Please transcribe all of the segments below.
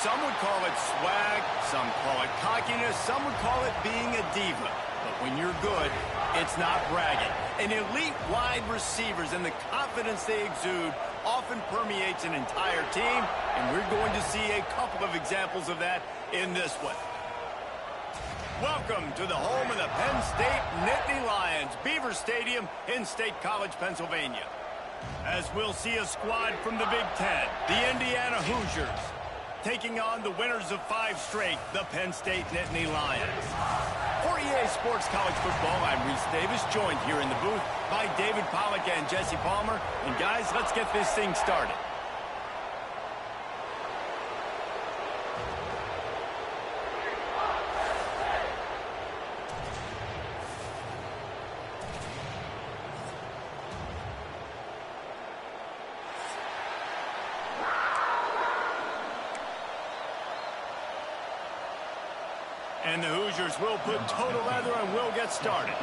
Some would call it swag, some call it cockiness, some would call it being a diva. But when you're good, it's not bragging. And elite wide receivers and the confidence they exude often permeates an entire team, and we're going to see a couple of examples of that in this one. Welcome to the home of the Penn State Nittany Lions, Beaver Stadium in State College, Pennsylvania. As we'll see a squad from the Big Ten, the Indiana Hoosiers, taking on the winners of 5 straight, the Penn State Nittany Lions. For EA Sports College Football, I'm Reese Davis, joined here in the booth by David Pollack and Jesse Palmer. And guys, let's get this thing started. And the Hoosiers will put total leather and will get started.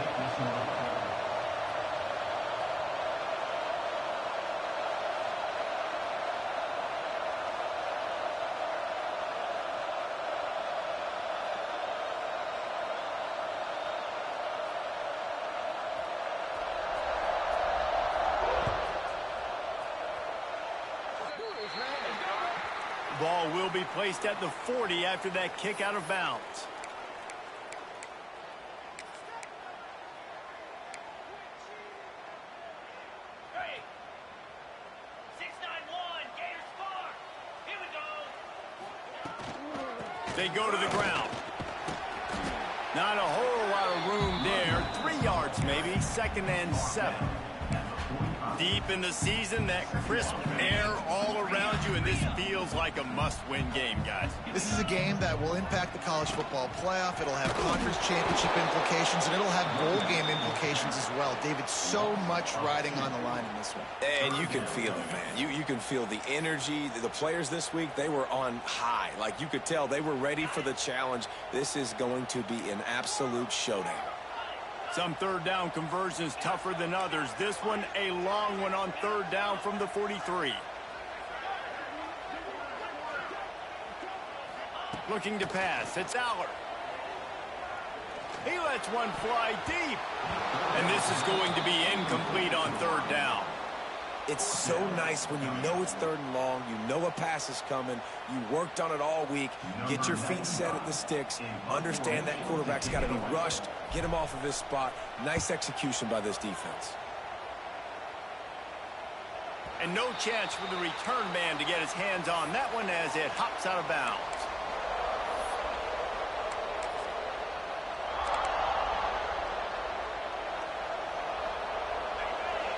Ball will be placed at the 40 after that kick out of bounds. They go to the ground. Not a whole lot of room there. 3 yards maybe, 2nd and 7. Deep in the season, that crisp air all around you, and this feels like a must-win game, guys. This is a game that will impact the college football playoff. It'll have conference championship implications, and it'll have bowl game implications as well. David, so much riding on the line in this one. And you can feel it, man. You can feel the energy. The players this week, they were on high. Like, you could tell they were ready for the challenge. This is going to be an absolute showdown. Some third down conversions tougher than others. This one, a long one on 3rd down from the 43. Looking to pass. It's Aller. He lets one fly deep. And this is going to be incomplete on 3rd down. It's so nice when you know it's 3rd and long, you know a pass is coming, you worked on it all week, get your feet set at the sticks, understand that quarterback's got to be rushed, get him off of his spot. Nice execution by this defense. And no chance for the return man to get his hands on that one as it hops out of bounds.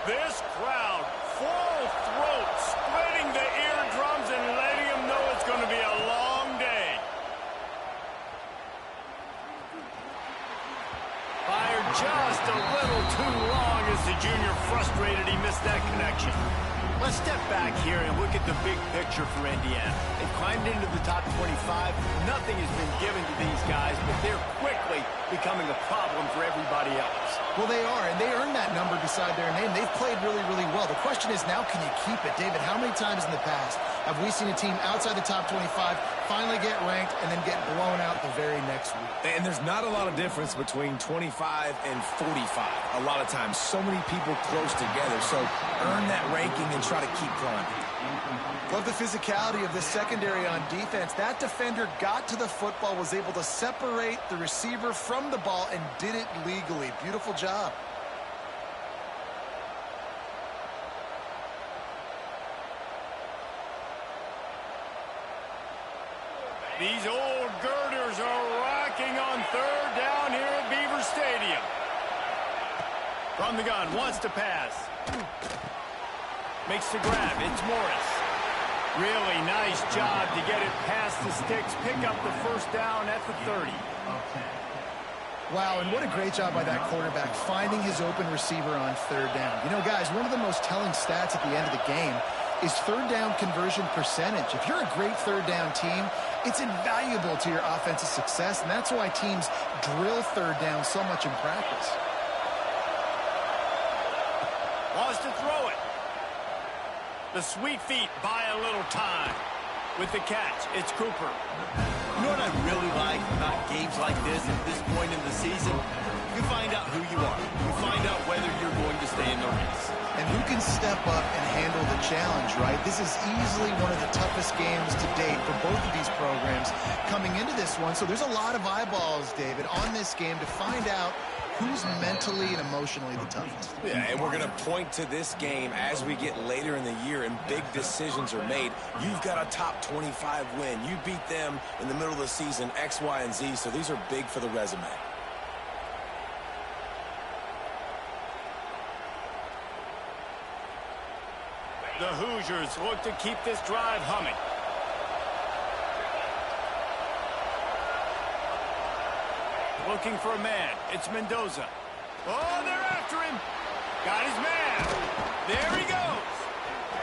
This crowd, full throat, splitting the eardrums and letting them know it's going to be a long day. Fired just a little too long as the junior frustrated he missed that connection. Let's step back here and look at the big picture for Indiana. They've climbed into the top 25. Nothing has been given to these guys, but they're quickly becoming a problem for everybody else. Well, they are, and they earned that number beside their name. They've played really, really well. The question is, now can you keep it? David, how many times in the past have we seen a team outside the top 25 finally get ranked and then get blown out the very next week? And there's not a lot of difference between 25 and 45. A lot of times, so many people close together. So earn that ranking and try to keep climbing. Love the physicality of the secondary on defense. That defender got to the football, was able to separate the receiver from the ball, and did it legally. Beautiful job. These old girders are rocking on 3rd down here at Beaver Stadium. From the gun, wants to pass. Makes the grab. It's Morris. Really nice job to get it past the sticks. Pick up the 1st down at the 30. Wow, and what a great job by that quarterback, finding his open receiver on 3rd down. You know, guys, one of the most telling stats at the end of the game is 3rd down conversion percentage. If you're a great 3rd down team, it's invaluable to your offensive success, and that's why teams drill 3rd down so much in practice. Wants to throw it. The sweet feet buy a little time. With the catch, it's Cooper. You know what I really like about games like this at this point in the season? You find out who you are. You find out whether you're going to stay in the race. And who can step up and handle the challenge, right? This is easily one of the toughest games to date for both of these programs coming into this one. So there's a lot of eyeballs, David, on this game to find out who's mentally and emotionally the toughest. Yeah, and we're going to point to this game as we get later in the year and big decisions are made. You've got a top 25 win. You beat them in the middle of the season, X, Y, and Z, so these are big for the resume. The Hoosiers look to keep this drive humming. Looking for a man. It's Mendoza. Oh, they're after him. Got his man. There he goes.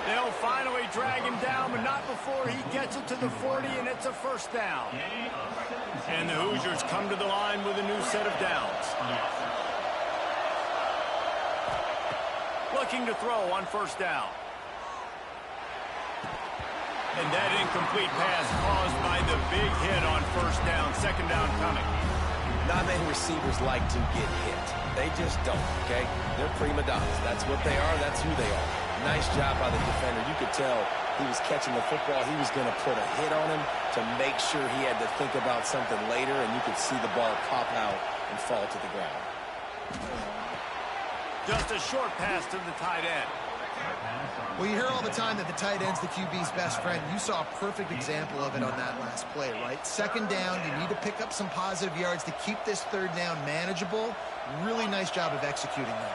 They'll finally drag him down, but not before he gets it to the 40, and it's a first down. And the Hoosiers come to the line with a new set of downs. Looking to throw on first down. And that incomplete pass caused by the big hit on first down. Second down coming. Not many receivers like to get hit. They just don't, okay? They're prima donnas. That's what they are. That's who they are. Nice job by the defender. You could tell he was catching the football. He was going to put a hit on him to make sure he had to think about something later, and you could see the ball pop out and fall to the ground. Just a short pass to the tight end. Well, you hear all the time that the tight end's the QB's best friend. You saw a perfect example of it on that last play, right? Second down, you need to pick up some positive yards to keep this third down manageable. Really nice job of executing that.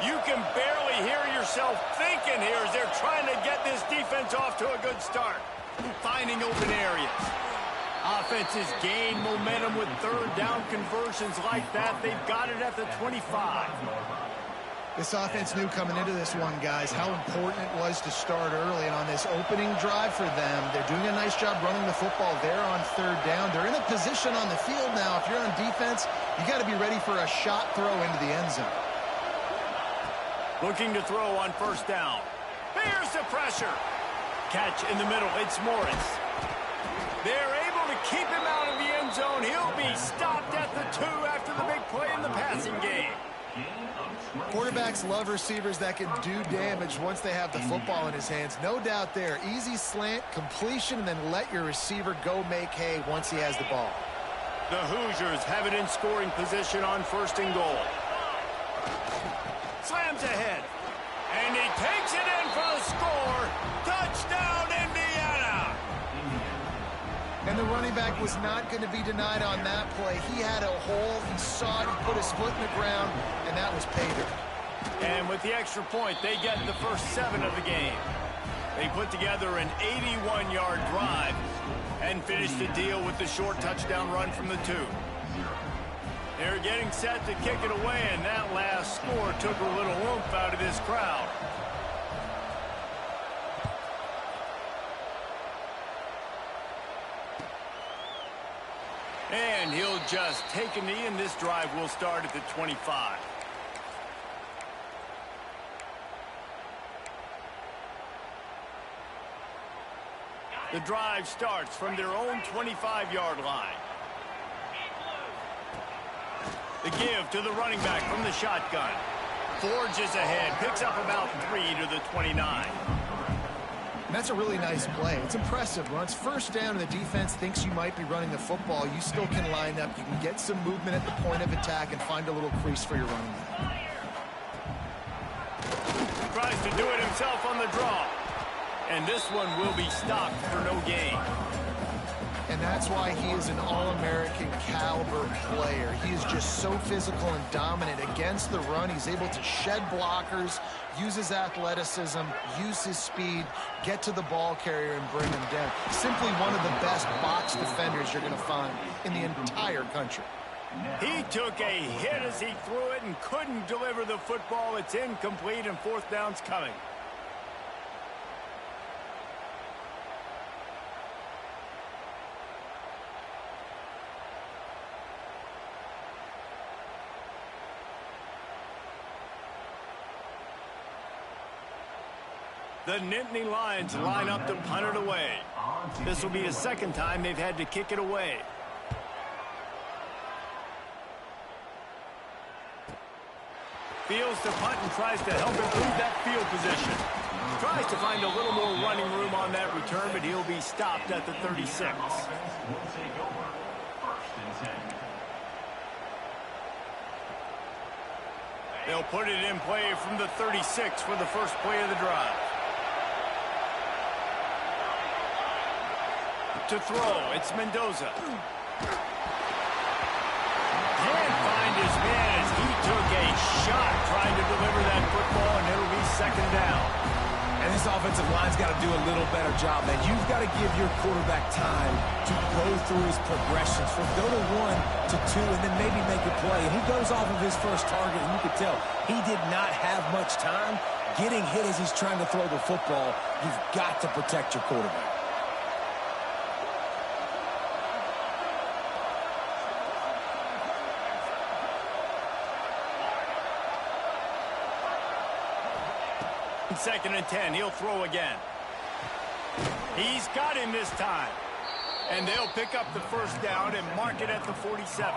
You can barely hear yourself thinking here as they're trying to get this defense off to a good start. Finding open areas. Offenses gain momentum with third down conversions like that. They've got it at the 25. This offense knew coming into this one, guys, how important it was to start early. And on this opening drive for them, they're doing a nice job running the football there on third down. They're in a position on the field now. If you're on defense, you got to be ready for a shot throw into the end zone. Looking to throw on first down. There's the pressure. Catch in the middle. It's Morris. They're able to keep him out of the end zone. He'll be stopped at the 2 after the big play in the passing game. Quarterbacks love receivers that can do damage once they have the football in his hands. No doubt there. Easy slant, completion, and then let your receiver go make hay once he has the ball. The Hoosiers have it in scoring position on first and goal. Slams ahead. And he takes it in for the score. Touchdown, Indiana! And the running back was not going to be denied on that play. He had a hole. He saw it. He put his foot in the ground, and that was pay dirt. And with the extra point, they get the first 7 of the game. They put together an 81-yard drive and finish the deal with the short touchdown run from the 2. They're getting set to kick it away, and that last score took a little oomph out of this crowd. And he'll just take a knee, and this drive will start at the 25. The drive starts from their own 25-yard line. The give to the running back from the shotgun. Forges ahead, picks up about 3 to the 29. And that's a really nice play. It's impressive. When it's first down and the defense thinks you might be running the football, you still can line up. You can get some movement at the point of attack and find a little crease for your running back. Tries to do it himself on the draw. And this one will be stopped for no gain. And that's why he is an All-American caliber player. He is just so physical and dominant against the run. He's able to shed blockers, use his athleticism, use his speed, get to the ball carrier and bring him down. Simply one of the best box defenders you're going to find in the entire country. He took a hit as he threw it and couldn't deliver the football. It's incomplete and fourth down's coming. The Nittany Lions line up to punt it away. This will be the second time they've had to kick it away. Fields to punt and tries to help improve that field position. Tries to find a little more running room on that return, but he'll be stopped at the 36. They'll put it in play from the 36 for the first play of the drive. To throw, it's Mendoza. Can't find his man as he took a shot trying to deliver that football, and it'll be second down. And this offensive line's got to do a little better job, man. You've got to give your quarterback time to go through his progressions from go to 1 to 2 and then maybe make a play. And he goes off of his first target, and you can tell he did not have much time getting hit as he's trying to throw the football. You've got to protect your quarterback. Second and 10, he'll throw again. He's got him this time. And they'll pick up the first down and mark it at the 47.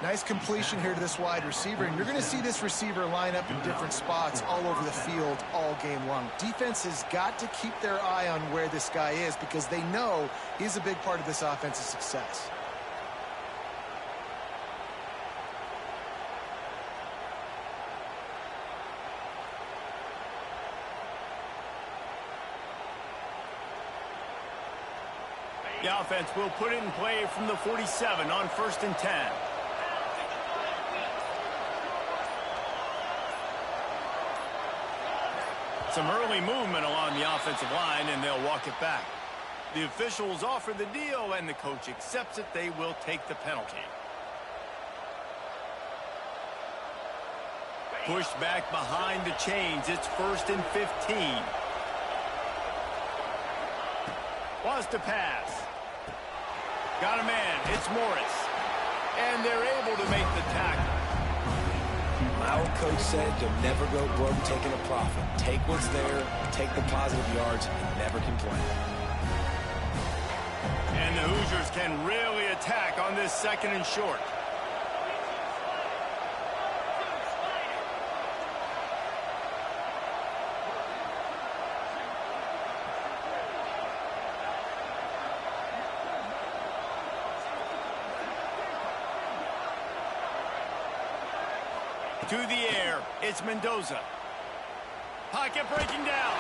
Nice completion here to this wide receiver, and you're going to see this receiver line up in different spots all over the field all game long. Defense has got to keep their eye on where this guy is because they know he's a big part of this offense's success. The offense will put it in play from the 47 on 1st and 10. Some early movement along the offensive line, and they'll walk it back. The officials offer the deal, and the coach accepts it. They will take the penalty. Pushed back behind the chains. It's 1st and 15. Wants to pass. Got a man. It's Morris. And they're able to make the tackle. My old coach said you'll never go broke taking a profit. Take what's there, take the positive yards, and never complain. And the Hoosiers can really attack on this 2nd and short. To the air, it's Mendoza. Pocket breaking down.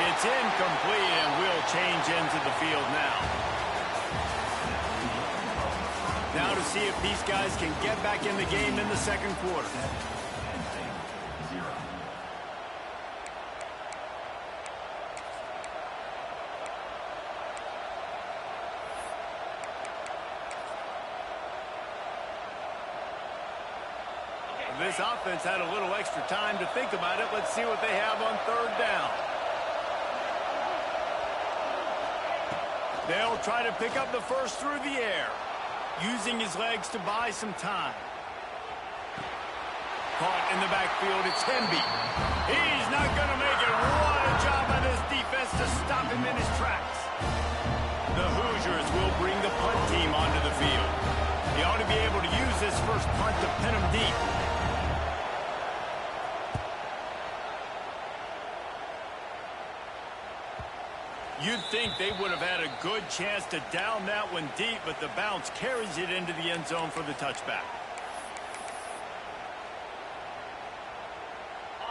It's incomplete and will change into the field now. Now to see if these guys can get back in the game in the 2nd quarter. This offense had a little extra time to think about it. Let's see what they have on 3rd down. They'll try to pick up the first through the air, using his legs to buy some time. Caught in the backfield, it's Hemby. He's not going to make it. What a job by this defense to stop him in his tracks. The Hoosiers will bring the punt team onto the field. He ought to be able to use this first punt to pin him deep. You'd think they would have had a good chance to down that one deep, but the bounce carries it into the end zone for the touchback.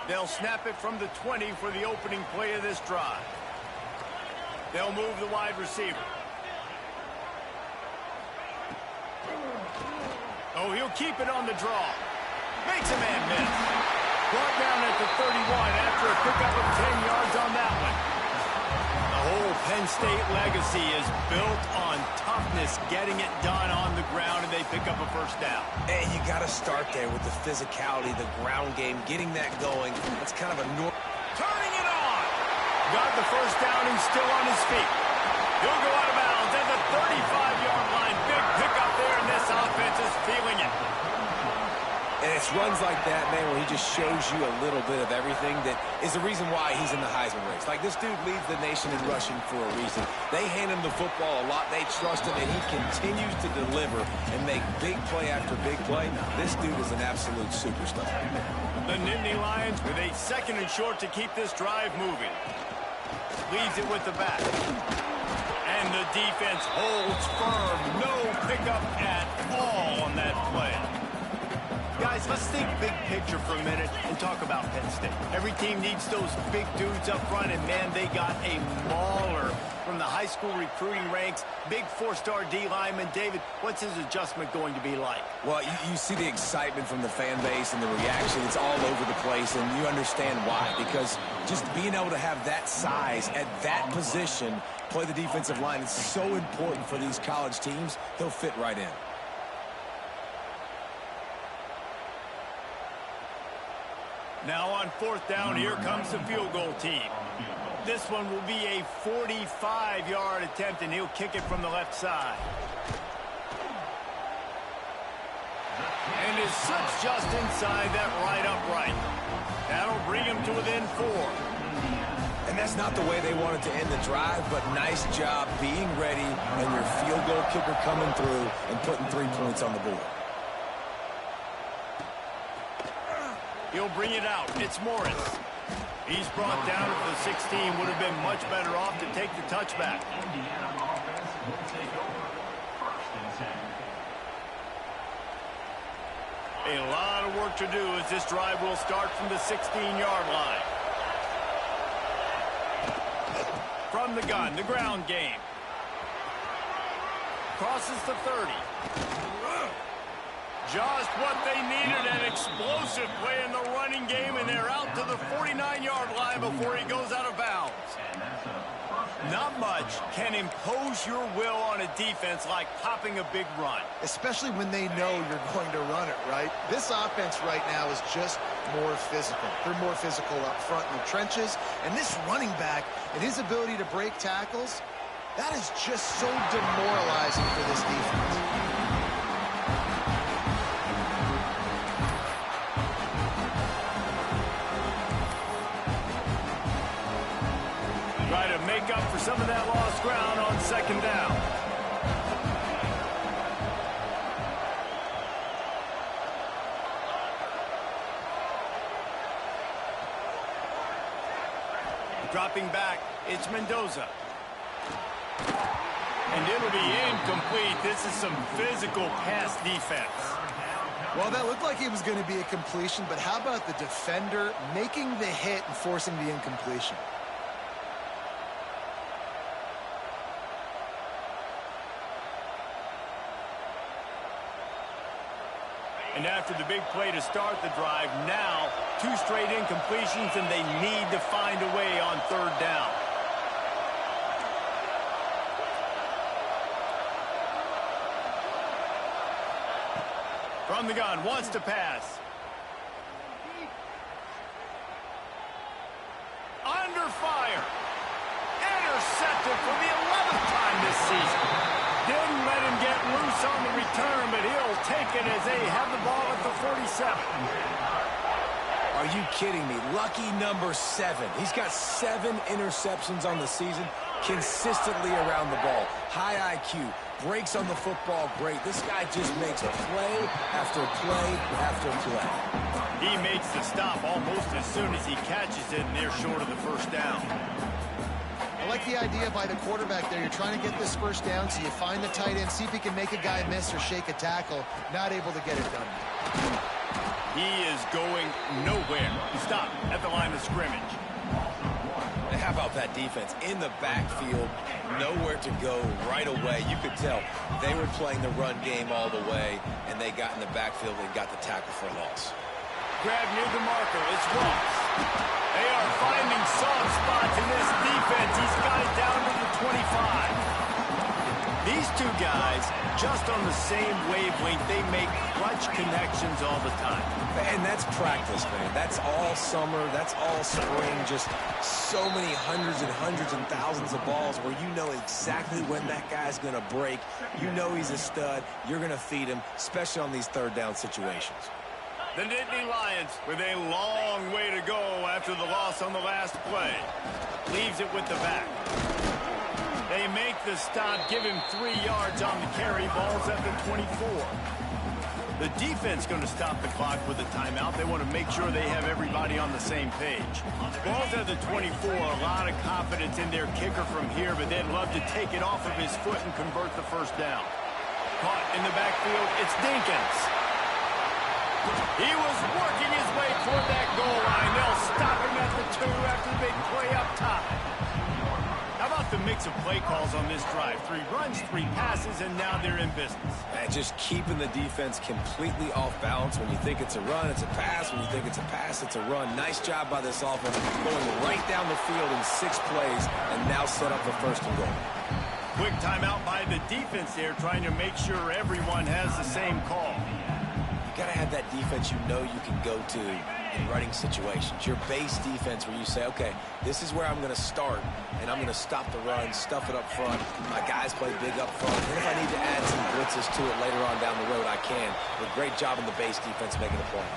They'll snap it from the 20 for the opening play of this drive. They'll move the wide receiver. Oh, he'll keep it on the draw. Makes a man miss. Brought down at the 31 after a pickup of 10 yards on that one. The whole Penn State legacy is built on toughness, getting it done on the ground, and they pick up a first down. And you got to start there with the physicality, the ground game, getting that going. That's kind of a turning it on. Got the first down and still on his feet. He'll go out of bounds at the 35-yard line. Big pickup there, and this offense is feeling it. And it's runs like that, man, where he just shows you a little bit of everything that is the reason why he's in the Heisman race. Like, this dude leads the nation in rushing for a reason. They hand him the football a lot. They trust him, and he continues to deliver and make big play after big play. This dude is an absolute superstar. The Nittany Lions with a 2nd and short to keep this drive moving. Leads it with the back. And the defense holds firm. No pickup at all on that play. Guys, let's think big picture for a minute and talk about Penn State. Every team needs those big dudes up front, and, man, they got a mauler from the high school recruiting ranks. Big 4-star D lineman. David, what's his adjustment going to be like? Well, you see the excitement from the fan base and the reaction. It's all over the place, and you understand why. Because just being able to have that size at that position, play the defensive line, it's so important for these college teams. He'll fit right in. Now on 4th down, here comes the field goal team. This one will be a 45-yard attempt, and he'll kick it from the left side. And his foot's just inside that right upright. That'll bring him to within 4. And that's not the way they wanted to end the drive, but nice job being ready and your field goal kicker coming through and putting 3 points on the board. He'll bring it out. It's Morris. He's brought down at the 16. Would have been much better off to take the touchback. A lot of work to do as this drive will start from the 16-yard line. From the gun, the ground game. Crosses the 30. Just what they needed, an explosive play in the running game, and they're out to the 49-yard line before he goes out of bounds. Not much can impose your will on a defense like popping a big run. Especially when they know you're going to run it, right? This offense right now is just more physical. They're more physical up front in the trenches, and this running back and his ability to break tackles, that is just so demoralizing for this defense. Try to make up for some of that lost ground on 2nd down. Dropping back, it's Mendoza. And it'll be incomplete. This is some physical pass defense. Well, that looked like it was going to be a completion, but how about the defender making the hit and forcing the incompletion? And after the big play to start the drive, now 2 straight incompletions, and they need to find a way on 3rd down. From the gun, wants to pass. Under fire. Intercepted for the 11th time this season. Didn't let him get loose on the return, but he'll take it as they have the ball at the 47. Are you kidding me? Lucky number 7. He's got 7 interceptions on the season, consistently around the ball. High IQ, breaks on the football great. This guy just makes play after play after play. He makes the stop almost as soon as he catches it, and they're short of the 1st down. I like the idea by the quarterback there. You're trying to get this 1st down, so you find the tight end, see if he can make a guy miss or shake a tackle. Not able to get it done. He is going nowhere. Stop at the line of scrimmage. And how about that defense in the backfield? Nowhere to go right away. You could tell they were playing the run game all the way, and they got in the backfield and got the tackle for a loss. Grab near the marker. It's Ross. They are finding soft spots in this defense. He's got it down to the 25. These 2 guys, just on the same wavelength, they make clutch connections all the time. And that's practice, man. That's all summer. That's all spring. Just so many hundreds and thousands of balls where you know exactly when that guy's going to break. You know he's a stud. You're going to feed him, especially on these 3rd down situations. The Nittany Lions with a long way to go after the loss on the last play. Leaves it with the back. They make the stop, give him 3 yards on the carry. Ball's at the 24. The defense going to stop the clock with a timeout. They want to make sure they have everybody on the same page. Ball's at the 24. A lot of confidence in their kicker from here, but they'd love to take it off of his foot and convert the first down. Caught in the backfield, it's Dinkins. He was working his way toward that goal line. They'll stop him at the 2 after the big play up top. How about the mix of play calls on this drive? 3 runs, 3 passes, and now they're in business. Just keeping the defense completely off balance. When you think it's a run, it's a pass. When you think it's a pass, it's a run. Nice job by this offense, going right down the field in 6 plays, and now set up for first and goal. Quick timeout by the defense there, trying to make sure everyone has the same call. You got to have that defense you know you can go to in running situations. Your base defense where you say, okay, this is where I'm going to start, and I'm going to stop the run, stuff it up front. My guys play big up front. And if I need to add some blitzes to it later on down the road, I can. But great job in the base defense making a play.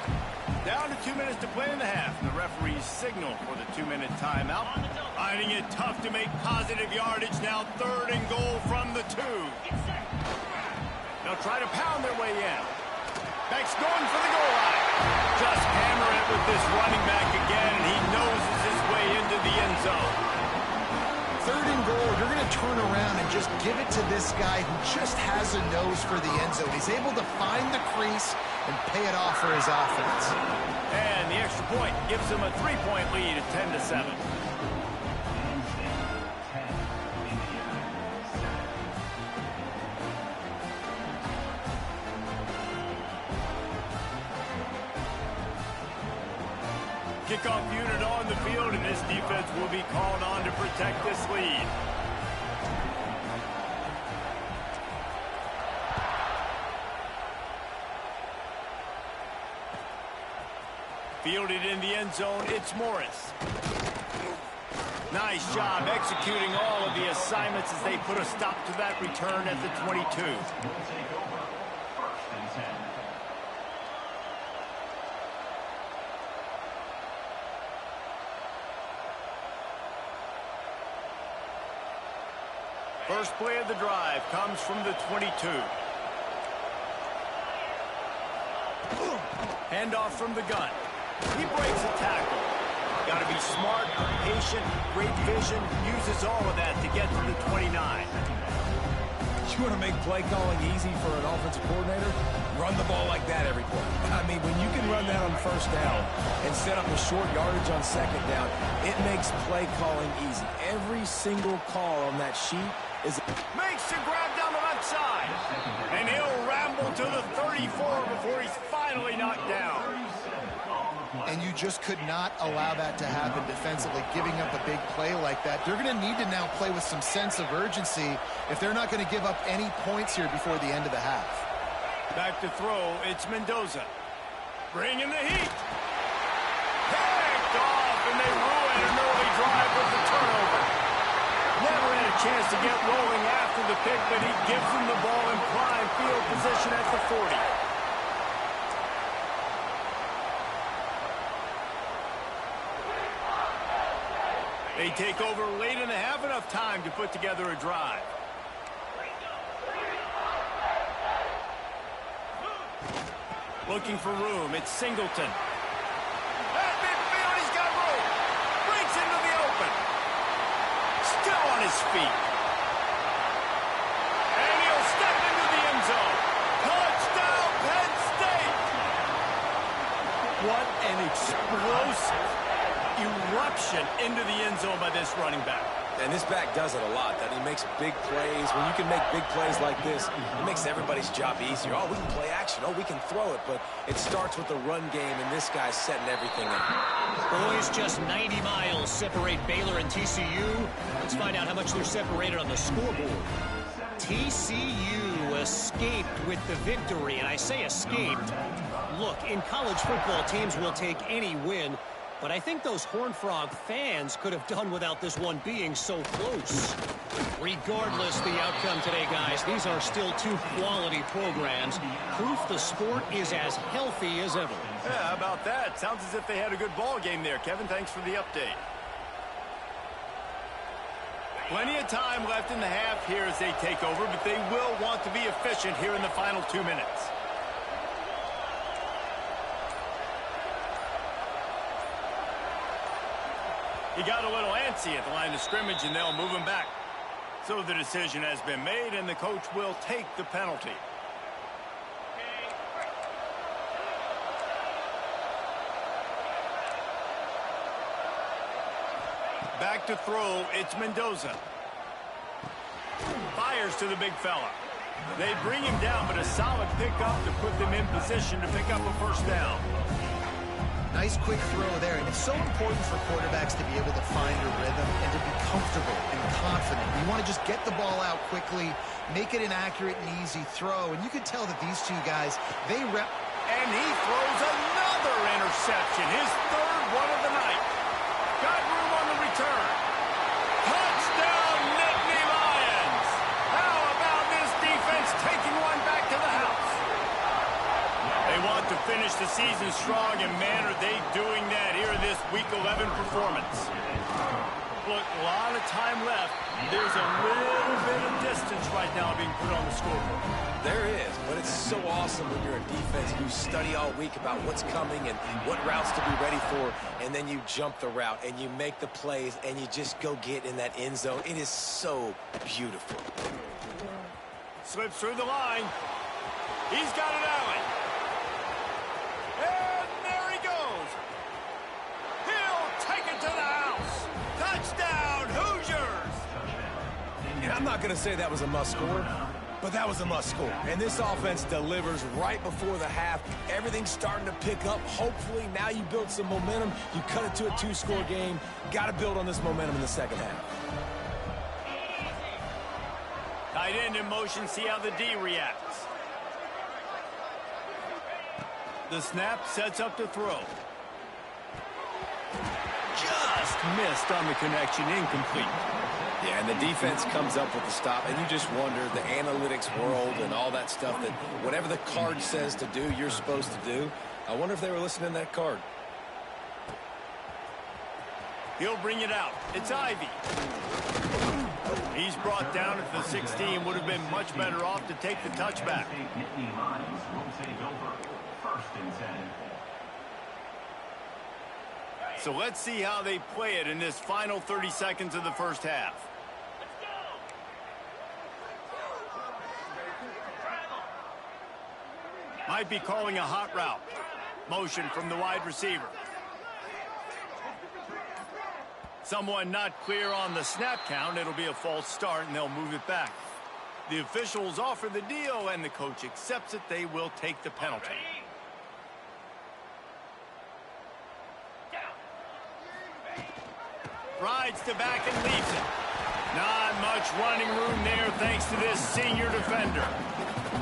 Down to 2 minutes to play in the half. The referees signal for the 2-minute timeout. Finding it tough to make positive yardage. Now 3rd and goal from the 2. They'll try to pound their way in. Beck's going for the goal line. Just hammer it with this running back again, and he noses his way into the end zone. 3rd and goal, you're going to turn around and just give it to this guy who just has a nose for the end zone. He's able to find the crease and pay it off for his offense. And the extra point gives them a 3-point lead at 10-7. Kickoff unit on the field, and this defense will be called on to protect this lead. Fielded in the end zone, it's Morris. Nice job executing all of the assignments as they put a stop to that return at the 22. First play of the drive comes from the 22. Handoff from the gun. He breaks a tackle. Got to be smart, patient, great vision, uses all of that to get to the 29. You want to make play calling easy for an offensive coordinator? Run the ball like that every play. I mean, when you can run that on first down and set up a short yardage on second down, it makes play calling easy. Every single call on that sheet is... Makes the grab down the left side. And he'll ramble to the 34 before he's finally knocked down. And you just could not allow that to happen defensively, giving up a big play like that. They're going to need to now play with some sense of urgency if they're not going to give up any points here before the end of the half. Back to throw, it's Mendoza. Bringing the heat. Picked off, and they ruin an early drive with the turnover. Never had a chance to get rolling after the pick, but he gives them the ball in prime field position at the 40. They take over late in the half, enough time to put together a drive. Looking for room, it's Singleton. At midfield, he's got room. Breaks into the open. Still on his feet. And he'll step into the end zone. Touchdown, Penn State! What an explosive eruption into the end zone by this running back. And this back does it a lot. That he makes big plays. When you can make big plays like this, it makes everybody's job easier. Oh, we can play action. Oh, we can throw it. But it starts with the run game, and this guy's setting everything up. Boys, just 90 miles separate Baylor and TCU. Let's find out how much they're separated on the scoreboard. TCU escaped with the victory, and I say escaped. Look, in college football, teams will take any win. But I think those Horned Frog fans could have done without this one being so close. Regardless the outcome today, guys, these are still two quality programs. Proof the sport is as healthy as ever. Yeah, how about that? Sounds as if they had a good ball game there, Kevin. Thanks for the update. Plenty of time left in the half here as they take over, but they will want to be efficient here in the final 2 minutes. He got a little antsy at the line of scrimmage, and they'll move him back. So the decision has been made, and the coach will take the penalty. Back to throw, it's Mendoza. Fires to the big fella. They bring him down, but a solid pickup to put them in position to pick up a first down. Nice quick throw there, and it's so important for quarterbacks to be able to find a rhythm and to be comfortable and confident. You want to just get the ball out quickly, make it an accurate and easy throw, and you can tell that these two guys, they rep. And he throws another interception, his third one of the night. Got room on the return. Touchdown, Nittany Lions! How about this defense taking one back to the house? They want to finish the season strong, and man, are they doing that here in this Week 11 performance. Look, a lot of time left. There's a little bit of distance right now being put on the scoreboard. There is, but it's so awesome when you're a defense. You study all week about what's coming and what routes to be ready for, and then you jump the route, and you make the plays, and you just go get in that end zone. It is so beautiful. Slips through the line. He's got it, Allen. And there he goes. He'll take it to the house. Touchdown, Hoosiers! And I'm not going to say that was a must-score, but that was a must-score. And this offense delivers right before the half. Everything's starting to pick up. Hopefully, now you build some momentum. You cut it to a two-score game. Got to build on this momentum in the second half. Tight end in motion, see how the D reacts. The snap sets up to throw. Just missed on the connection, incomplete. Yeah, and the defense comes up with the stop, and you just wonder, the analytics world and all that stuff, that whatever the card says to do, you're supposed to do. I wonder if they were listening to that card. He'll bring it out. It's Ivy. He's brought down at the 16. Would have been much better off to take the touchback. So let's see how they play it in this final 30 seconds of the first half. Might be calling a hot route. Motion from the wide receiver. Someone not clear on the snap count. It'll be a false start, and they'll move it back. The officials offer the deal, and the coach accepts it. They will take the penalty. Rides to back and leaves it. Not much running room there thanks to this senior defender.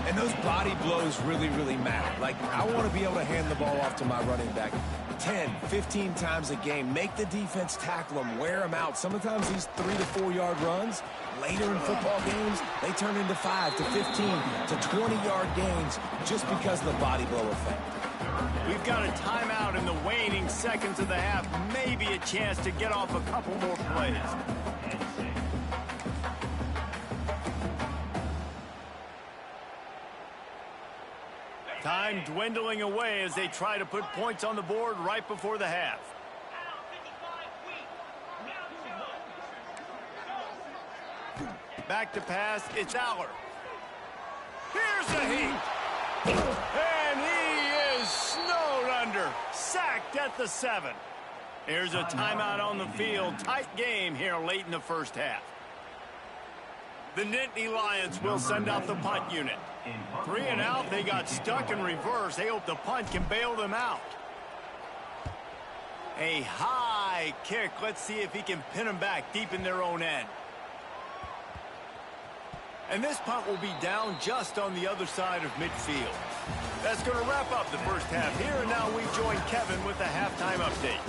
And those body blows really, really matter. Like, I want to be able to hand the ball off to my running back 10, 15 times a game. Make the defense tackle them, wear them out. Sometimes these 3 to 4 yard runs, later in football games, they turn into 5 to 15 to 20-yard gains just because of the body blow effect. We've got a timeout in the waning seconds of the half. Maybe a chance to get off a couple more plays. Time dwindling away as they try to put points on the board right before the half. Back to pass, it's Aller. Here's the heat. And he is snowed under. Sacked at the 7. Here's a timeout on the field. Tight game here late in the first half. The Nittany Lions will send out the punt unit. 3 and out, they got stuck in reverse. They hope the punt can bail them out. A high kick. Let's see if he can pin them back deep in their own end. And this punt will be down just on the other side of midfield. That's going to wrap up the first half here, and now we join Kevin with the halftime update.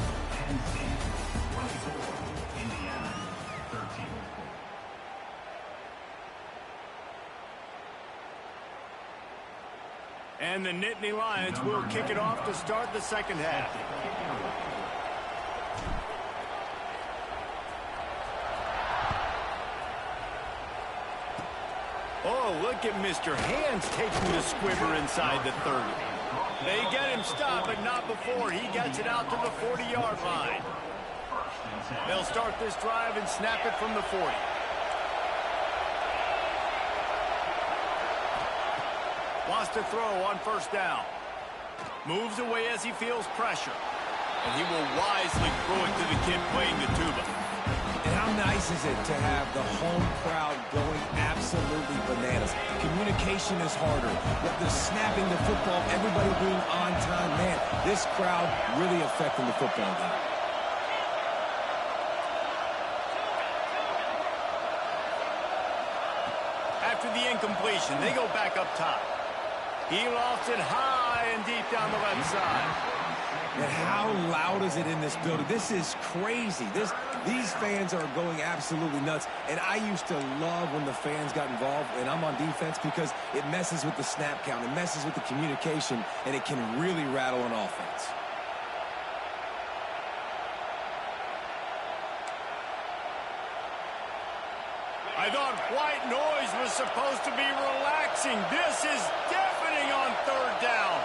And the Nittany Lions will kick it off to start the second half. Oh, look at Mr. Hands taking the squibber inside the 30. They get him stopped, but not before he gets it out to the 40-yard line. They'll start this drive and snap it from the 40. Wants to throw on first down. Moves away as he feels pressure. And he will wisely throw it to the kid playing the tuba. And how nice is it to have the home crowd going absolutely bananas? Communication is harder. With the snapping the football, everybody being on time, man, this crowd really affecting the football game. After the incompletion, they go back up top. He lofts it high and deep down the left side. And how loud is it in this building? This is crazy. These fans are going absolutely nuts. And I used to love when the fans got involved, and I'm on defense, because it messes with the snap count. It messes with the communication, and it can really rattle an offense. I thought white noise was supposed to be relaxing. This is deafening on third down.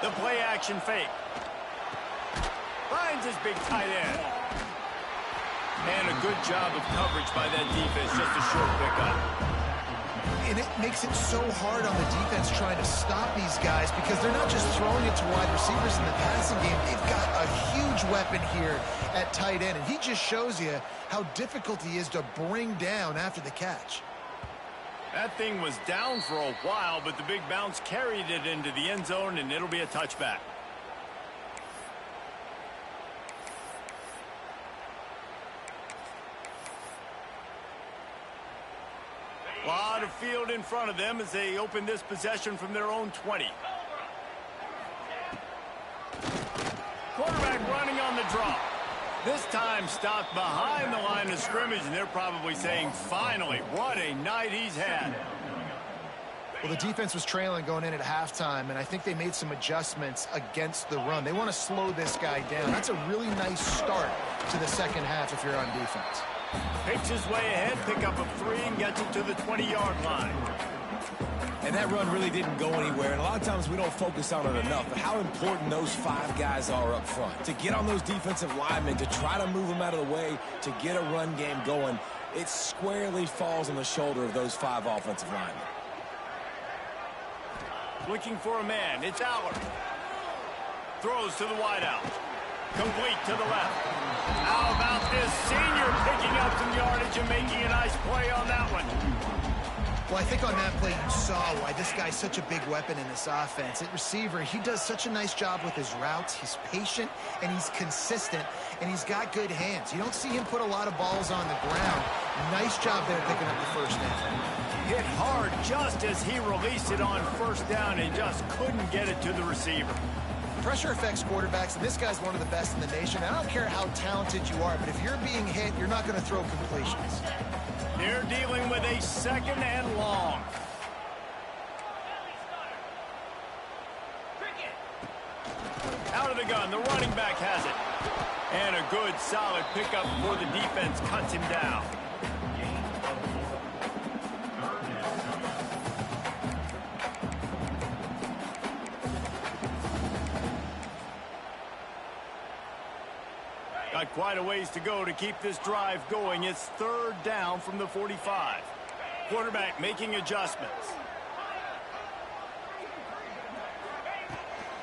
The play action fake. Finds his big tight end. And a good job of coverage by that defense. Just a short pickup. And it makes it so hard on the defense trying to stop these guys, because they're not just throwing it to wide receivers in the passing game. They've got a huge weapon here at tight end, and he just shows you how difficult he is to bring down after the catch. That thing was down for a while, but the big bounce carried it into the end zone, and it'll be a touchback. A lot of field in front of them as they open this possession from their own 20. Quarterback running on the draw. This time stopped behind the line of scrimmage, and they're probably saying, finally, what a night he's had. Well, the defense was trailing going in at halftime, and I think they made some adjustments against the run. They want to slow this guy down. That's a really nice start to the second half if you're on defense. Picks his way ahead, pick up a 3, and gets it to the 20-yard line. And that run really didn't go anywhere, and a lot of times we don't focus on it enough, but how important those 5 guys are up front. To get on those defensive linemen, to try to move them out of the way, to get a run game going, it squarely falls on the shoulder of those 5 offensive linemen. Looking for a man, it's Allard. Throws to the wideout. Complete to the left. How about this senior picking up some yardage and making a nice play on that one? Well, I think on that play you saw why this guy's such a big weapon in this offense. At receiver, he does such a nice job with his routes. He's patient, and he's consistent, and he's got good hands. You don't see him put a lot of balls on the ground. Nice job there picking up the first down. Hit hard just as he released it on first down and just couldn't get it to the receiver. Pressure affects quarterbacks, and this guy's one of the best in the nation. I don't care how talented you are, but if you're being hit, you're not going to throw completions. They're dealing with a second and long. Out of the gun, the running back has it. And a good, solid pickup before the defense cuts him down. Got quite a ways to go to keep this drive going. It's third down from the 45. Quarterback making adjustments.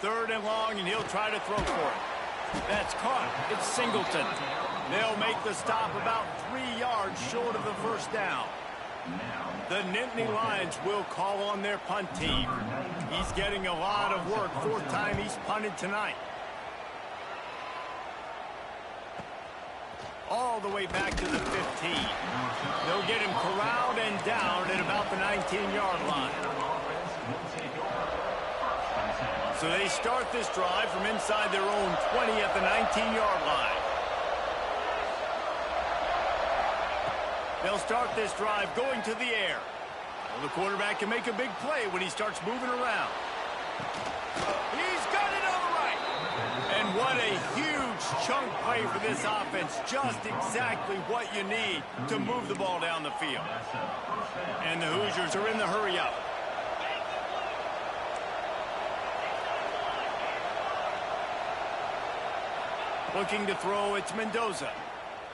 Third and long, and he'll try to throw for it. That's caught. It's Singleton. They'll make the stop about 3 yards short of the first down. The Nittany Lions will call on their punt team. He's getting a lot of work. 4th time he's punted tonight. All the way back to the 15. They'll get him corralled and down at about the 19-yard line. So they start this drive from inside their own 20 at the 19-yard line. They'll start this drive going to the air. Well, the quarterback can make a big play when he starts moving around. He's got it all right. And what a huge chunk play for this offense. Just exactly what you need to move the ball down the field. And the Hoosiers are in the hurry up. Looking to throw, it's Mendoza.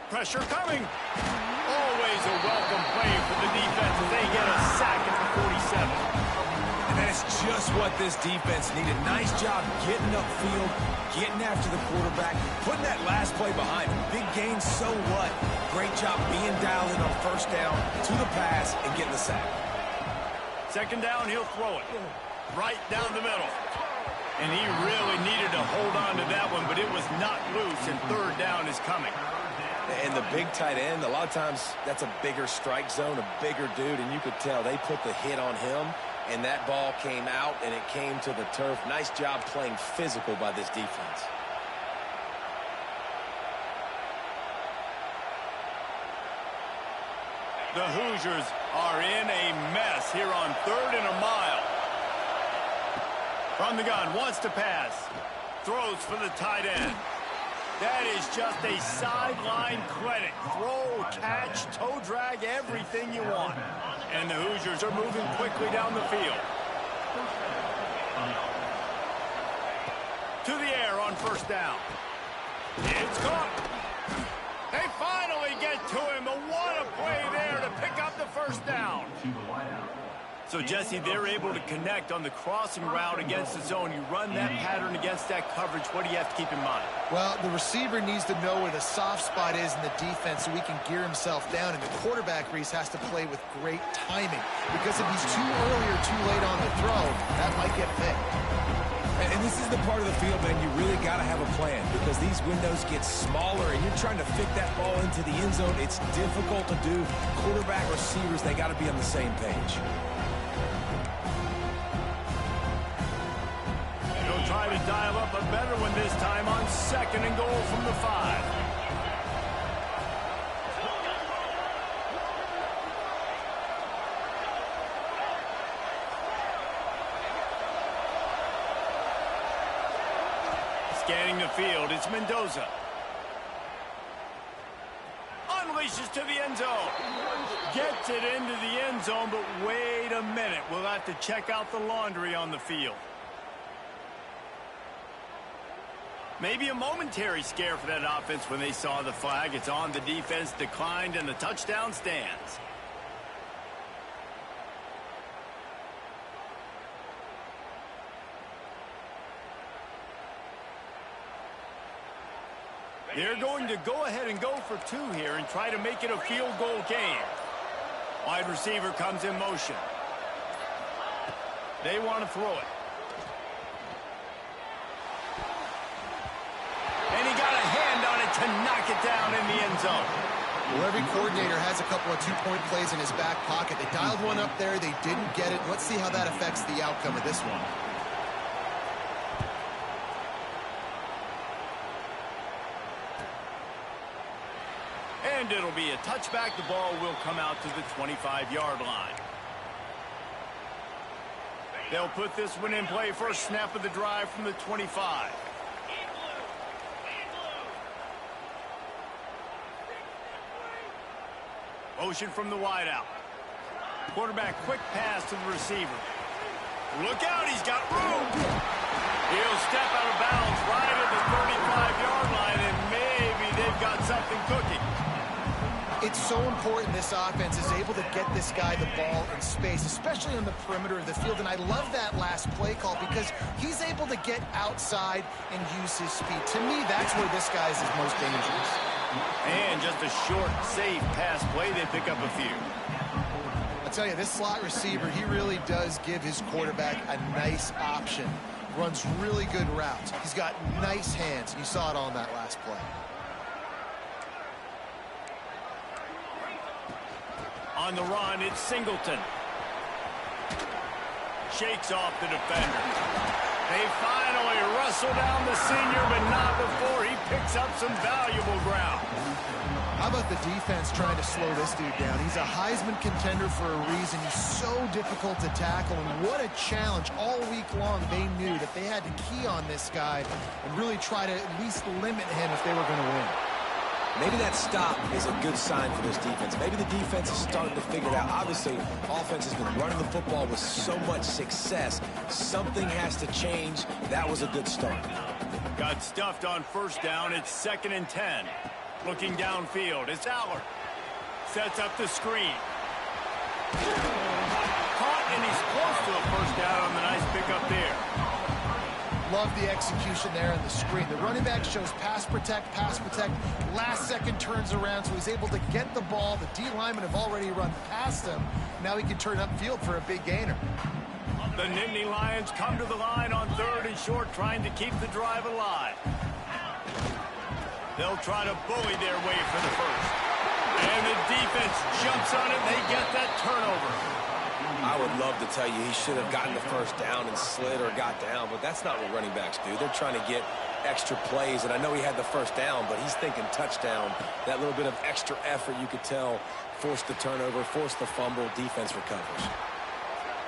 Pressure coming. Always a welcome play for the defense as they get a sack at the 47. And that's just what this defense needed. Nice job getting upfield, getting after the quarterback, putting that last play behind him. Big gain, so what? Great job being dialed in on first down to the pass and getting the sack. Second down, he'll throw it right down the middle. And he really needed to hold on to that one, but it was not loose, and third down is coming. And the big tight end, a lot of times that's a bigger strike zone, a bigger dude, and you could tell they put the hit on him, and that ball came out, and it came to the turf. Nice job playing physical by this defense. The Hoosiers are in a mess here on 3rd and a mile. From the gun, wants to pass. Throws for the tight end. That is just a sideline clinic. Throw, catch, toe drag, everything you want. And the Hoosiers are moving quickly down the field. To the air on first down. It's caught. They finally get to him, but what a play there to pick up the first down. So, Jesse, they're able to connect on the crossing route against the zone. You run that pattern against that coverage. What do you have to keep in mind? Well, the receiver needs to know where the soft spot is in the defense so he can gear himself down. And the quarterback, Reese, has to play with great timing. Because if he's too early or too late on the throw, that might get picked. And this is the part of the field, man, you really got to have a plan because these windows get smaller and you're trying to fit that ball into the end zone. It's difficult to do. Quarterback, receivers, they got to be on the same page. He'll try to dial up a better one this time on 2nd and goal from the 5. Scanning the field, it's Mendoza. Unleashes to the end zone. Gets it into the end zone, but wait a minute. We'll have to check out the laundry on the field. Maybe a momentary scare for that offense when they saw the flag. It's on, the defense declined, and the touchdown stands. They're going to go ahead and go for 2 here and try to make it a field goal game. Wide receiver comes in motion. They want to throw it. And he got a hand on it to knock it down in the end zone. Well, every coordinator has a couple of 2-point plays in his back pocket. They dialed one up there. They didn't get it. Let's see how that affects the outcome of this one. And it'll be a touchback. The ball will come out to the 25-yard line. They'll put this one in play. First snap of the drive from the 25. Motion from the wideout. Quarterback, quick pass to the receiver. Look out, he's got room. He'll step out of bounds right at the 35-yard line, and maybe they've got something cooking. It's so important this offense is able to get this guy the ball in space, especially on the perimeter of the field. And I love that last play call because he's able to get outside and use his speed. To me, that's where this guy is his most dangerous. And just a short, safe pass play. They pick up a few. I'll tell you, this slot receiver, he really does give his quarterback a nice option. Runs really good routes. He's got nice hands. You saw it on that last play. On the run, it's Singleton. Shakes off the defender. They finally wrestle down the senior, but not before he picks up some valuable ground. How about the defense trying to slow this dude down? He's a Heisman contender for a reason. He's so difficult to tackle, and what a challenge. All week long, they knew that they had to key on this guy and really try to at least limit him if they were going to win. Maybe that stop is a good sign for this defense. Maybe the defense is starting to figure it out. Obviously, offense has been running the football with so much success. Something has to change. That was a good start. Got stuffed on first down. It's 2nd and 10. Looking downfield, it's Allard. Sets up the screen. Caught, and he's close to a first down on the nice pickup there. Love the execution there on the screen. The running back shows pass protect, last second turns around, so he's able to get the ball. The D linemen have already run past him. Now he can turn upfield for a big gainer. The Nittany Lions come to the line on 3rd and short, trying to keep the drive alive. They'll try to bully their way for the first. And the defense jumps on it, and they get that turnover. I would love to tell you he should have gotten the first down and slid or got down, but that's not what running backs do. They're trying to get extra plays, and I know he had the first down, but he's thinking touchdown. That little bit of extra effort, you could tell, forced the turnover, forced the fumble, defense recovers.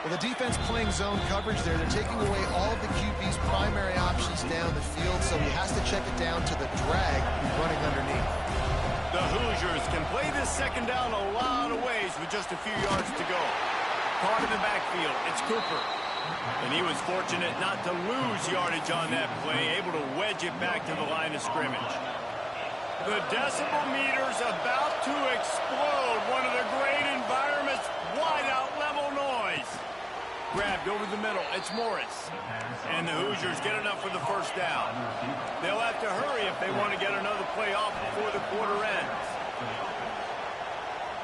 Well, the defense playing zone coverage there. They're taking away all of the QB's primary options down the field, so he has to check it down to the drag running underneath. The Hoosiers can play this second down a lot of ways with just a few yards to go. Caught in the backfield, it's Cooper. And he was fortunate not to lose yardage on that play, able to wedge it back to the line of scrimmage. The decibel meter's about to explode. One of the great environments, wide out level noise. Grabbed over the middle, it's Morris. And the Hoosiers get enough for the first down. They'll have to hurry if they want to get another play off before the quarter ends.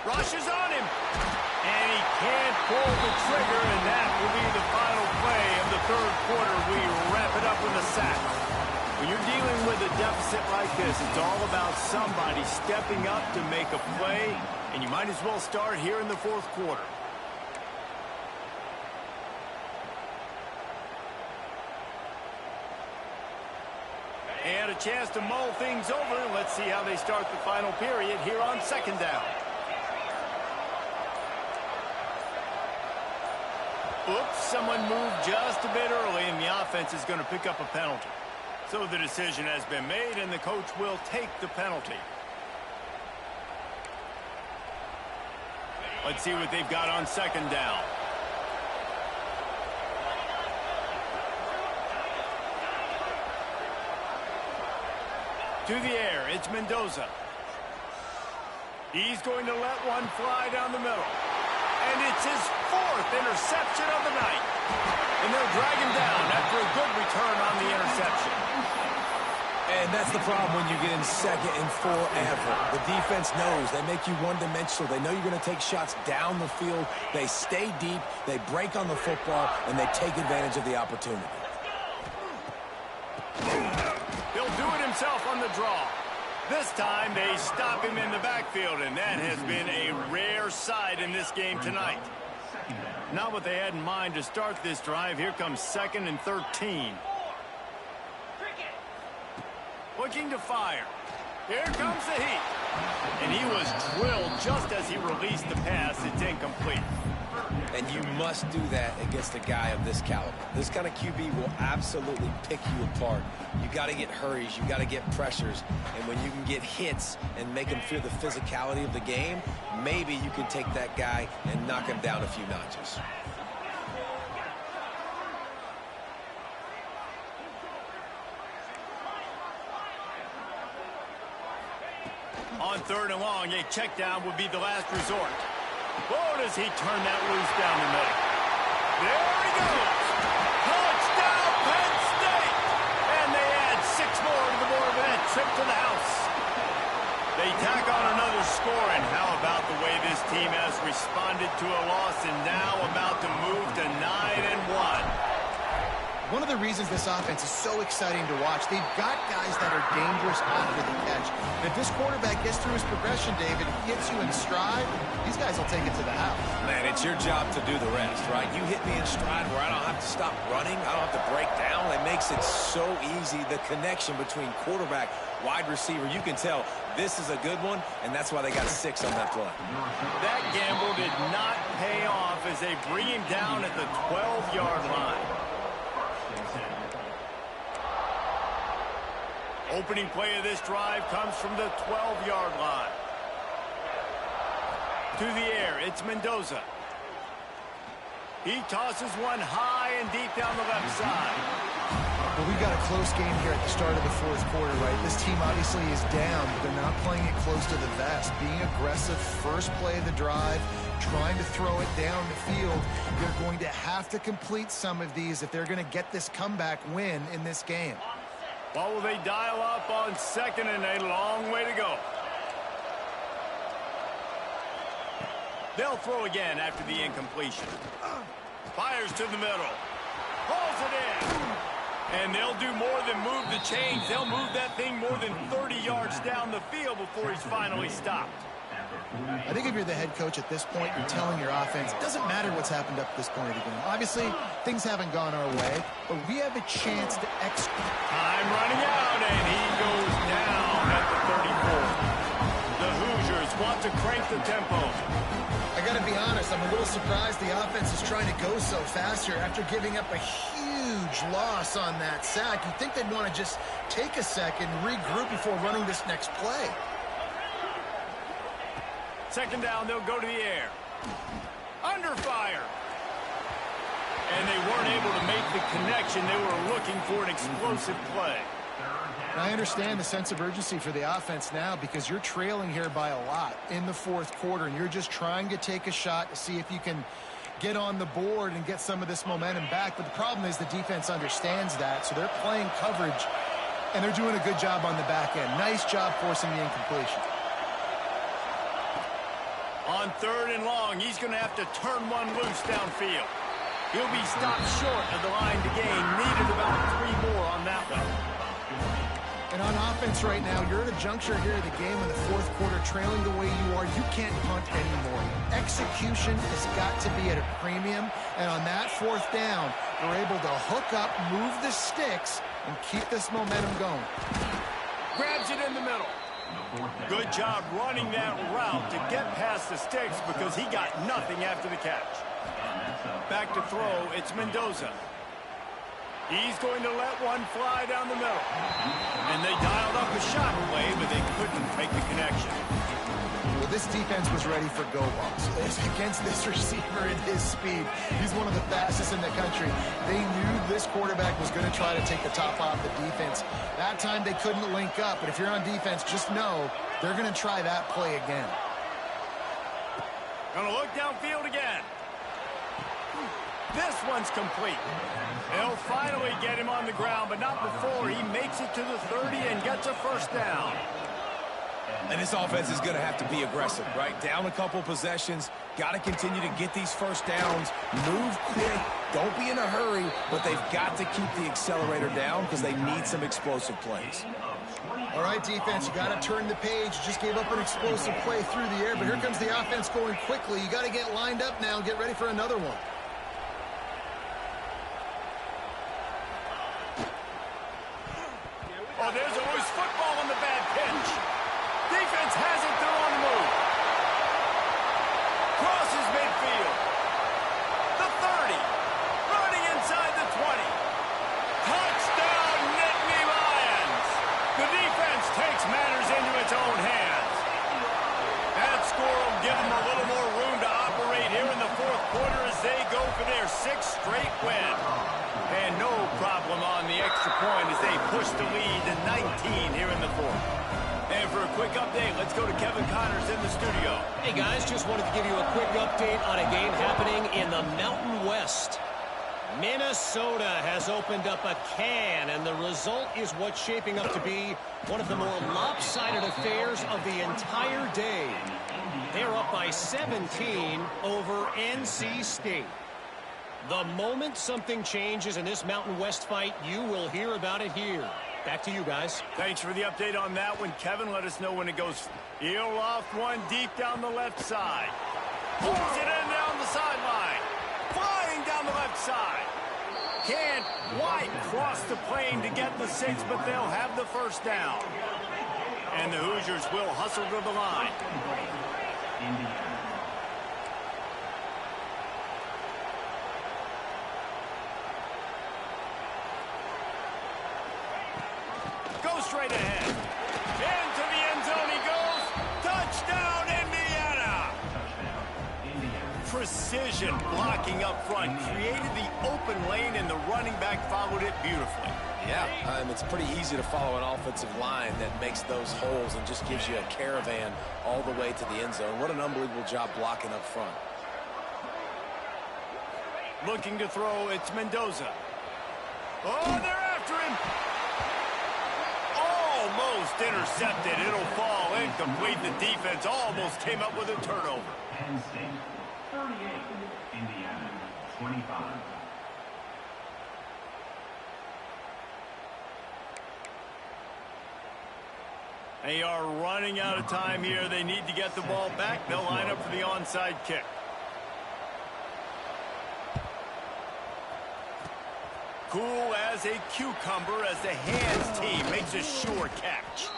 Rushes on him. And he can't pull the trigger, and that will be the final play of the 3rd quarter. We wrap it up with a sack. When you're dealing with a deficit like this, it's all about somebody stepping up to make a play, and you might as well start here in the 4th quarter. And a chance to mull things over. Let's see how they start the final period here on 2nd down. Oops, someone moved just a bit early, and the offense is going to pick up a penalty. So the decision has been made, and the coach will take the penalty. Let's see what they've got on 2nd down. To the air, it's Mendoza. He's going to let one fly down the middle. And it's his 4th interception of the night. And they'll drag him down after a good return on the interception. And that's the problem when you get in 2nd and forever. The defense knows. They make you one-dimensional. They know you're going to take shots down the field. They stay deep. They break on the football, and they take advantage of the opportunity. He'll do it himself on the draw. This time they stop him in the backfield, and that has been a rare sight in this game tonight. Not what they had in mind to start this drive. Here comes 2nd and 13. Looking to fire. Here comes the heat. And he was drilled just as he released the pass. It's incomplete. And you must do that against a guy of this caliber. This kind of QB will absolutely pick you apart. You got to get hurries. You got to get pressures. And when you can get hits and make him feel the physicality of the game, maybe you can take that guy and knock him down a few notches. On 3rd and long, a check down would be the last resort. Oh, does he turn that loose down the middle? There he goes. Touchdown, Penn State. And they add 6 more to the board with that trip to the house. They tack on another score, and how about the way this team has responded to a loss and now about to move to 9-1. one of the reasons this offense is so exciting to watch, they've got guys that are dangerous after the catch. And if this quarterback gets through his progression, David, gets you in stride, these guys will take it to the house. Man, it's your job to do the rest, right? You hit me in stride where I don't have to stop running. I don't have to break down. It makes it so easy, the connection between quarterback, wide receiver. You can tell this is a good one, and that's why they got 6 on that play. That gamble did not pay off as they bring him down at the 12-yard line. Opening play of this drive comes from the 12-yard line. To the air, it's Mendoza. He tosses one high and deep down the left side. Well, we've got a close game here at the start of the fourth quarter, right? This team obviously is down, but they're not playing it close to the vest. Being aggressive, first play of the drive, trying to throw it down the field. They're going to have to complete some of these if they're going to get this comeback win in this game. What will they dial up on second and a long way to go? They'll throw again after the incompletion. Fires to the middle. Pulls it in. And they'll do more than move the chains. They'll move that thing more than 30 yards down the field before he's finally stopped. I think if you're the head coach at this point, you're telling your offense, it doesn't matter what's happened up to this point of the game. Obviously, things haven't gone our way, but we have a chance to execute. Time running out, and he goes down at the 34. The Hoosiers want to crank the tempo. I got to be honest, I'm a little surprised the offense is trying to go so fast here after giving up a huge loss on that sack. You'd think they'd want to just take a second, regroup before running this next play. Second down, they'll go to the air. Under fire. And they weren't able to make the connection. They were looking for an explosive play. And I understand the sense of urgency for the offense now because you're trailing here by a lot in the fourth quarter, and you're just trying to take a shot to see if you can get on the board and get some of this momentum back. But the problem is the defense understands that, so they're playing coverage, and they're doing a good job on the back end. Nice job forcing the incompletion. On third and long, he's going to have to turn one loose downfield. He'll be stopped short of the line to gain. Needed about 3 more on that one. And on offense right now, you're at a juncture here of the game in the fourth quarter, trailing the way you are. You can't punt anymore. Execution has got to be at a premium. And on that fourth down, we're able to hook up, move the sticks, and keep this momentum going. Grabs it in the middle. Good job running that route to get past the sticks because he got nothing after the catch. Back to throw, it's Mendoza. He's going to let one fly down the middle. And they dialed up a shot play, but they couldn't make the connection. Well, this defense was ready for go balls. Against this receiver at his speed, he's one of the fastest in the country. They knew this quarterback was going to try to take the top off the defense. That time they couldn't link up, but if you're on defense, just know they're going to try that play again. Gonna look downfield again. This one's complete. They'll finally get him on the ground, but not before he makes it to the 30 and gets a first down. And this offense is going to have to be aggressive, right? Down a couple possessions, got to continue to get these first downs, move quick, don't be in a hurry, but they've got to keep the accelerator down because they need some explosive plays. All right, defense, you got to turn the page. Just gave up an explosive play through the air, but here comes the offense going quickly. You got to get lined up now and get ready for another one. Oh, there's a loose football on the bad pitch. Defense has it, they're on the move. Crosses midfield. The 30. Running inside the 20. Touchdown, Nittany Lions. The defense takes matters into its own hands. That score will give them a little more room to operate here in the fourth quarter as they go for their 6th straight win. And no problem on the extra point as they push the lead to 19 here in the fourth. And for a quick update, let's go to Kevin Connors in the studio. Hey guys, just wanted to give you a quick update on a game happening in the Mountain West. Minnesota has opened up a can, and the result is what's shaping up to be one of the more lopsided affairs of the entire day. They're up by 17 over NC State. The moment something changes in this Mountain West fight, you will hear about it here. Back to you guys. Thanks for the update on that one, Kevin. Let us know when it goes. He'll loft one deep down the left side. Pulls it in down the sideline. Flying down the left side. Can't quite cross the plane to get the 6, but they'll have the first down. And the Hoosiers will hustle to the line. Go straight ahead. Into the end zone he goes. Touchdown, Indiana! Precision blocking up front. Created the open lane, and the running back followed it beautifully. Yeah, it's pretty easy to follow an offensive line that makes those holes and just gives you a caravan all the way to the end zone. What an unbelievable job blocking up front. Looking to throw, it's Mendoza. Oh, they're after him. Almost intercepted. It'll fall incomplete. The defense almost came up with a turnover. Penn State, 38, Indiana, 25. They are running out of time here. They need to get the ball back. They'll line up for the onside kick. Cool as a cucumber as the hands team makes a sure catch.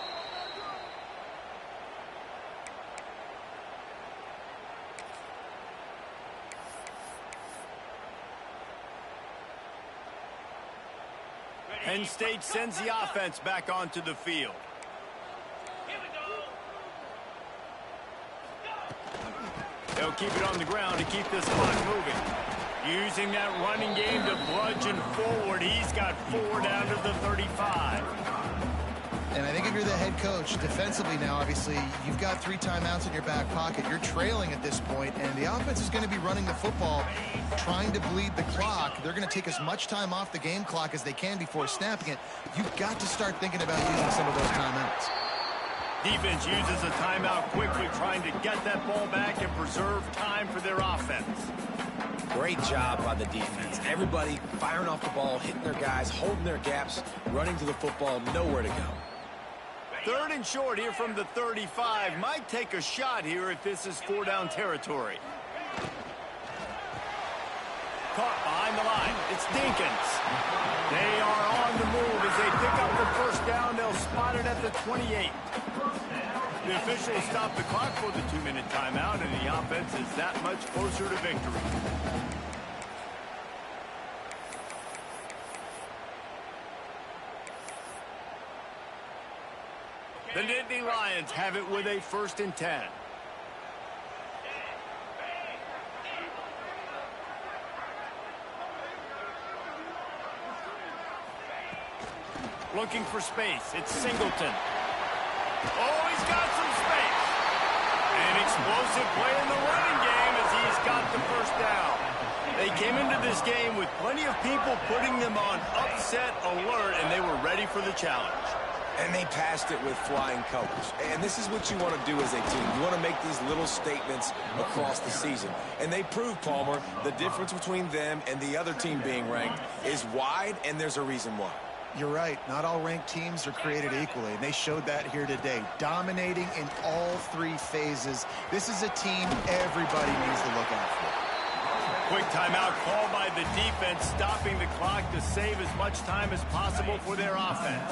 Penn State sends the offense back onto the field. They'll keep it on the ground to keep this clock moving. Using that running game to bludgeon forward. He's got 4 down to the 35. And I think if you're the head coach, defensively now, obviously, you've got 3 timeouts in your back pocket. You're trailing at this point, and the offense is going to be running the football, trying to bleed the clock. They're going to take as much time off the game clock as they can before snapping it. You've got to start thinking about using some of those timeouts. Defense uses a timeout quickly, trying to get that ball back and preserve time for their offense. Great job by the defense. Everybody firing off the ball, hitting their guys, holding their gaps, running to the football, nowhere to go. 3rd and short here from the 35. Might take a shot here if this is 4 down territory. Caught behind the line. It's Dinkins. They are on the move as they pick up the first down. They'll spot it at the 28. The officials stop the clock for the 2-minute timeout, and the offense is that much closer to victory. The Nittany Lions have it with a 1st and 10. Looking for space. It's Singleton. Oh, he's got some space. An explosive play in the running game as he's got the first down. They came into this game with plenty of people putting them on upset alert, and they were ready for the challenge. And they passed it with flying colors. And this is what you want to do as a team. You want to make these little statements across the season. And they proved, Palmer, the difference between them and the other team being ranked is wide, and there's a reason why. You're right. Not all ranked teams are created equally, and they showed that here today. Dominating in all 3 phases. This is a team everybody needs to look out for. Quick timeout called by the defense, stopping the clock to save as much time as possible for their offense.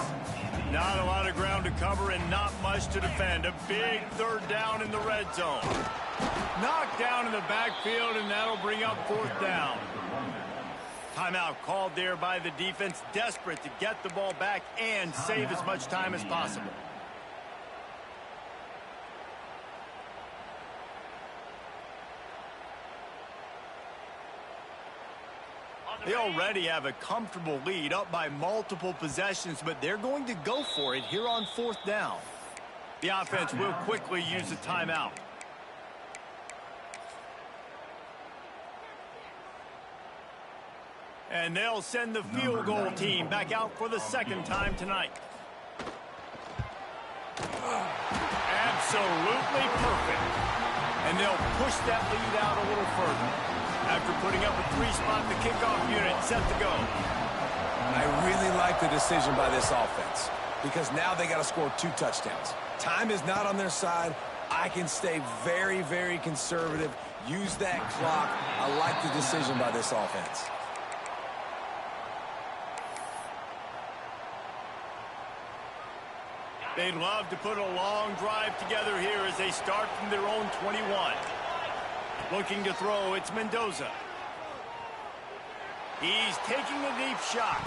Not a lot of ground to cover and not much to defend. A big 3rd down in the red zone. Knocked down in the backfield, and that'll bring up 4th down. Timeout called there by the defense, desperate to get the ball back and save as much time as possible. They already have a comfortable lead, up by multiple possessions, but they're going to go for it here on 4th down. The offense will quickly use a timeout. And they'll send the field goal team back out for the 2nd time tonight. Absolutely perfect. And they'll push that lead out a little further. After putting up a 3-spot, the kickoff unit set to go. I really like the decision by this offense because now they got to score 2 touchdowns. Time is not on their side. I can stay very, very conservative. Use that clock. I like the decision by this offense. They'd love to put a long drive together here as they start from their own 21. Looking to throw, it's Mendoza. He's taking a deep shot.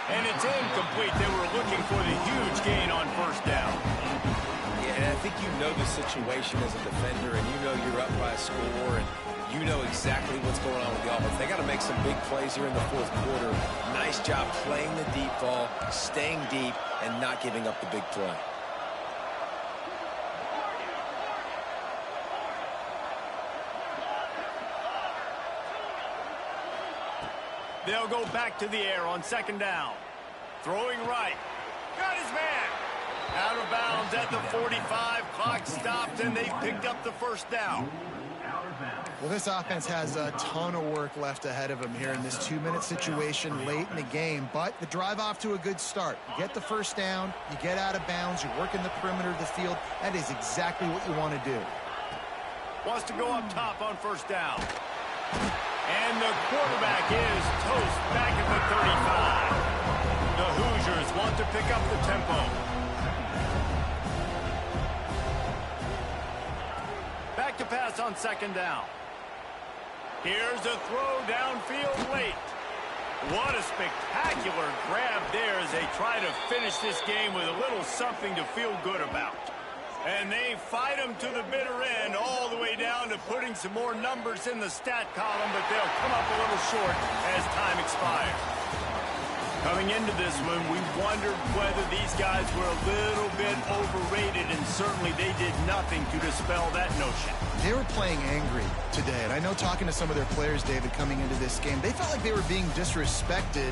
And it's incomplete. They were looking for the huge gain on first down. Yeah, and I think you know the situation as a defender, and you know you're up by a score, and you know exactly what's going on with the offense. They got to make some big plays here in the fourth quarter. Nice job playing the deep ball, staying deep, and not giving up the big play. They'll go back to the air on second down. Throwing right. Got his man. Out of bounds at the 45. Clock stopped, and they picked up the first down. Well, this offense has a ton of work left ahead of them here in this 2-minute situation late in the game, but the drive off to a good start. You get the first down, you get out of bounds, you work in the perimeter of the field. That is exactly what you want to do. Wants to go up top on first down. And the quarterback is toast back at the 35. The Hoosiers want to pick up the tempo. Back to pass on second down. Here's a throw downfield late. What a spectacular grab there as they try to finish this game with a little something to feel good about. And they fight them to the bitter end, all the way down to putting some more numbers in the stat column, but they'll come up a little short as time expires. Coming into this one, we wondered whether these guys were a little bit overrated, and certainly they did nothing to dispel that notion. They were playing angry today, and I know talking to some of their players, David, coming into this game, they felt like they were being disrespected.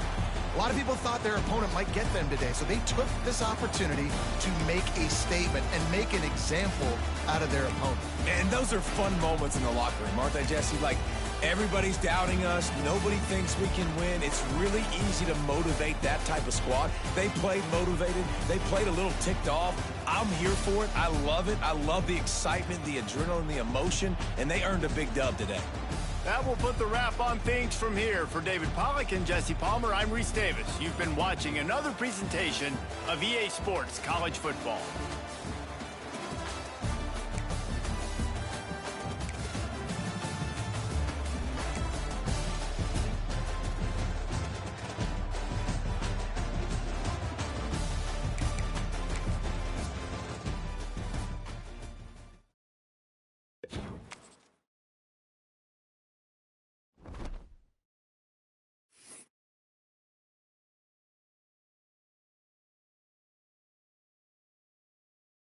A lot of people thought their opponent might get them today, so they took this opportunity to make a statement and make an example out of their opponent. And those are fun moments in the locker room, aren't they, Jesse? Like, everybody's doubting us. Nobody thinks we can win. It's really easy to motivate that type of squad. They played motivated. They played a little ticked off. I'm here for it. I love it. I love the excitement, the adrenaline, the emotion, and they earned a big dub today. That will put the wrap on things from here. For David Pollack and Jesse Palmer, I'm Reese Davis. You've been watching another presentation of EA Sports College Football.